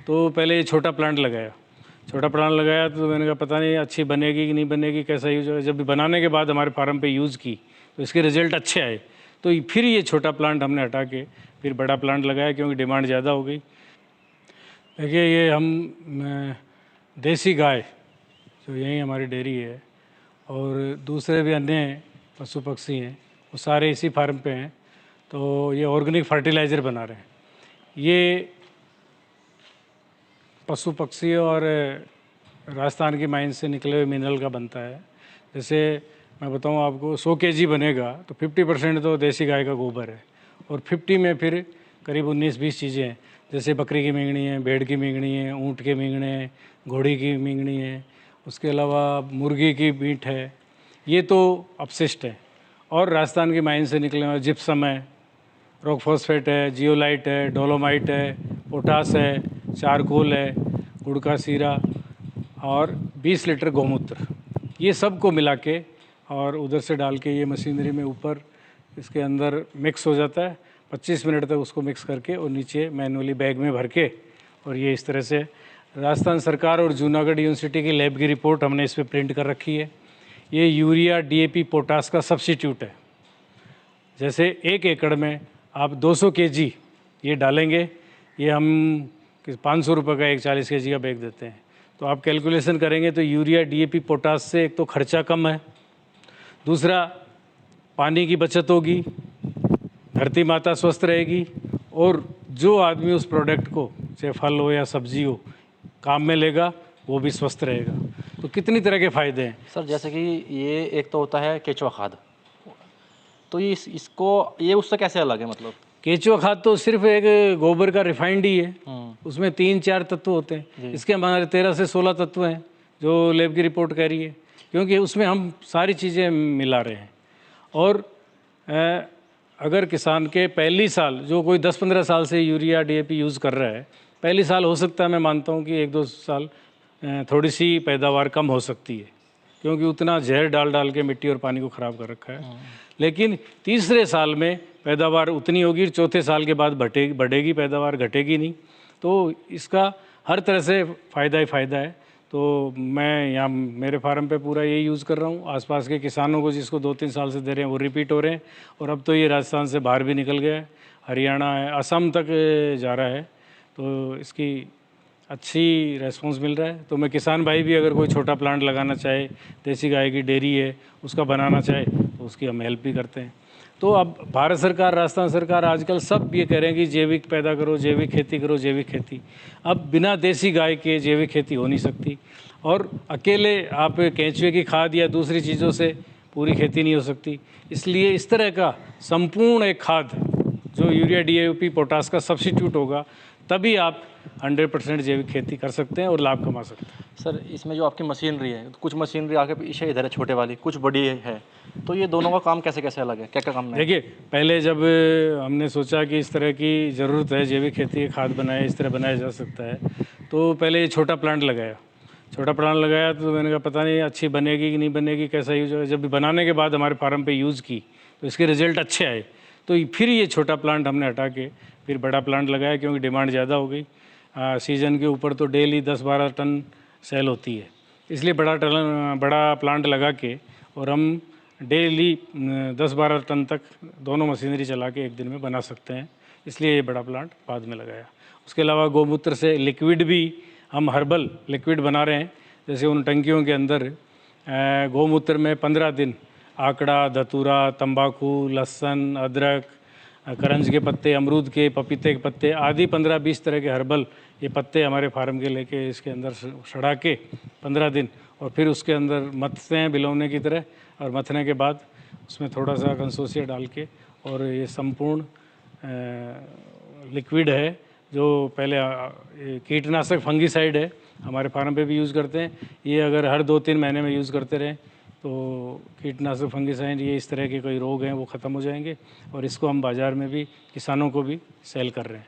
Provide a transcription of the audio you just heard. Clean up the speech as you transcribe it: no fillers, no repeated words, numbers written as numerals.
तो पहले ये छोटा प्लांट लगाया। तो मैंने कहा पता नहीं अच्छी बनेगी कि नहीं बनेगी, कैसा यूज होगा। जब भी बनाने के बाद हमारे फार्म पे यूज़ की तो इसके रिज़ल्ट अच्छे आए, तो फिर ये छोटा प्लांट हमने हटा के फिर बड़ा प्लांट लगाया, क्योंकि डिमांड ज़्यादा हो गई। देखिए ये हम देसी गाय जो यही हमारी डेयरी है और दूसरे भी अन्य पशु पक्षी हैं, वो सारे इसी फार्म पे हैं। तो ये ऑर्गेनिक फर्टिलाइज़र बना रहे हैं। ये पशु पक्षी और राजस्थान की माइन से निकले हुए मिनरल का बनता है। जैसे मैं बताऊं आपको, 100 केजी बनेगा तो 50% तो देसी गाय का गोबर है और 50 में फिर करीब 19-20 चीज़ें हैं। जैसे बकरी की मींगनी है, भेड़ की मींगनी है, ऊँट के मींगने हैं, घोड़ी की मींगनी है, उसके अलावा मुर्गी की मीट है। ये तो अपशिष्ट है। और राजस्थान की माइन से निकले हुए जिप्सम है, रॉक फॉस्फेट है, जियोलाइट है, डोलोमाइट है, पोटास है, चारकोल है, गुड़ का सीरा और 20 लीटर गौमूत्र, ये सब को मिला के और उधर से डाल के ये मशीनरी में ऊपर इसके अंदर मिक्स हो जाता है। 25 मिनट तक उसको मिक्स करके और नीचे मैनुअली बैग में भर के, और ये इस तरह से राजस्थान सरकार और जूनागढ़ यूनिवर्सिटी की लैब की रिपोर्ट हमने इस पर प्रिंट कर रखी है। ये यूरिया, डीएपी, पोटास का सब्स्टिट्यूट है। जैसे 1 एकड़ में आप 200 केजी ये डालेंगे, ये हम 500 रुपये का एक 40 केजी का बैग देते हैं। तो आप कैलकुलेशन करेंगे तो यूरिया, डीएपी, पोटास से एक तो खर्चा कम है, दूसरा पानी की बचत होगी, धरती माता स्वस्थ रहेगी, और जो आदमी उस प्रोडक्ट को, चाहे फल हो या सब्जी हो, काम में लेगा वो भी स्वस्थ रहेगा। तो कितनी तरह के फ़ायदे हैं सर। जैसे कि ये एक तो होता है केचुआ खाद, तो ये इसको ये उससे कैसे अलग है? मतलब केचुआ खाद तो सिर्फ एक गोबर का रिफाइंड ही है, उसमें 3-4 तत्व होते हैं। इसके हमारे 13 से 16 तत्व हैं जो लैब की रिपोर्ट कह रही है, क्योंकि उसमें हम सारी चीज़ें मिला रहे हैं। और अगर किसान के पहली साल, जो कोई 10-15 साल से यूरिया, डीएपी यूज़ कर रहा है, पहली साल हो सकता है, मैं मानता हूँ कि 1-2 साल थोड़ी सी पैदावार कम हो सकती है, क्योंकि उतना जहर डाल डाल के मिट्टी और पानी को ख़राब कर रखा है। लेकिन तीसरे साल में पैदावार उतनी होगी, चौथे साल के बाद बढ़ेगी पैदावार, घटेगी नहीं। तो इसका हर तरह से फ़ायदा ही फ़ायदा है। तो मैं यहाँ मेरे फार्म पे पूरा यही यूज़ कर रहा हूँ। आसपास के किसानों को जिसको 2-3 साल से दे रहे हैं वो रिपीट हो रहे हैं, और अब तो ये राजस्थान से बाहर भी निकल गया है, हरियाणा है, असम तक जा रहा है। तो इसकी अच्छी रेस्पॉन्स मिल रहा है। तो मैं किसान भाई भी अगर कोई छोटा प्लांट लगाना चाहे, देसी गाय की डेयरी है उसका बनाना चाहे, तो उसकी हम हेल्प भी करते हैं। तो अब भारत सरकार, राजस्थान सरकार आजकल सब ये कह रहे हैं कि जैविक पैदा करो, जैविक खेती करो, जैविक खेती। अब बिना देसी गाय के जैविक खेती हो नहीं सकती, और अकेले आप केंचुए की खाद या दूसरी चीज़ों से पूरी खेती नहीं हो सकती। इसलिए इस तरह का संपूर्ण एक खाद जो यूरिया, डीएपी, पोटास का सब्स्टिट्यूट होगा, तभी आप 100% जैविक खेती कर सकते हैं और लाभ कमा सकते हैं। सर, इसमें जो आपकी मशीनरी है, कुछ मशीनरी आगे पीछे इधर है छोटे वाली, कुछ बड़ी है, तो ये दोनों का काम कैसे कैसे अलग है, क्या क्या काम है? देखिए, पहले जब हमने सोचा कि इस तरह की ज़रूरत है, जैविक खेती की खाद बनाए, इस तरह बनाया जा सकता है, तो पहले ये छोटा प्लांट लगाया। तो मैंने कहा पता नहीं अच्छी बनेगी कि नहीं बनेगी, कैसा यूज होगा। जब भी बनाने के बाद हमारे फार्म पे यूज़ की तो इसके रिज़ल्ट अच्छे आए, तो फिर ये छोटा प्लांट हमने हटा के फिर बड़ा प्लांट लगाया, क्योंकि डिमांड ज़्यादा हो गई। सीज़न के ऊपर तो डेली 10-12 टन सेल होती है, इसलिए बड़ा प्लांट लगा के और हम डेली 10-12 टन तक दोनों मशीनरी चला के एक दिन में बना सकते हैं, इसलिए ये बड़ा प्लांट बाद में लगाया। उसके अलावा गौमूत्र से लिक्विड भी हम हर्बल लिक्विड बना रहे हैं। जैसे उन टंकियों के अंदर गौमूत्र में 15 दिन आकड़ा, धतूरा, तंबाकू, लहसुन, अदरक, करंज के पत्ते, अमरूद के, पपीते के पत्ते आदि 15-20 तरह के हर्बल ये पत्ते हमारे फार्म के लेके इसके अंदर सड़ा के 15 दिन, और फिर उसके अंदर मथते हैं बिलौने की तरह, और मथने के बाद उसमें थोड़ा सा कंसोसिया डाल के, और ये संपूर्ण लिक्विड है जो पहले कीटनाशक फंगीसाइड है, हमारे फार्म पे भी यूज़ करते हैं। ये अगर हर 2-3 महीने में यूज़ करते रहें तो कीटनाशक फंगीसाइड, ये इस तरह के कोई रोग हैं वो ख़त्म हो जाएंगे, और इसको हम बाज़ार में भी किसानों को भी सेल कर रहे हैं।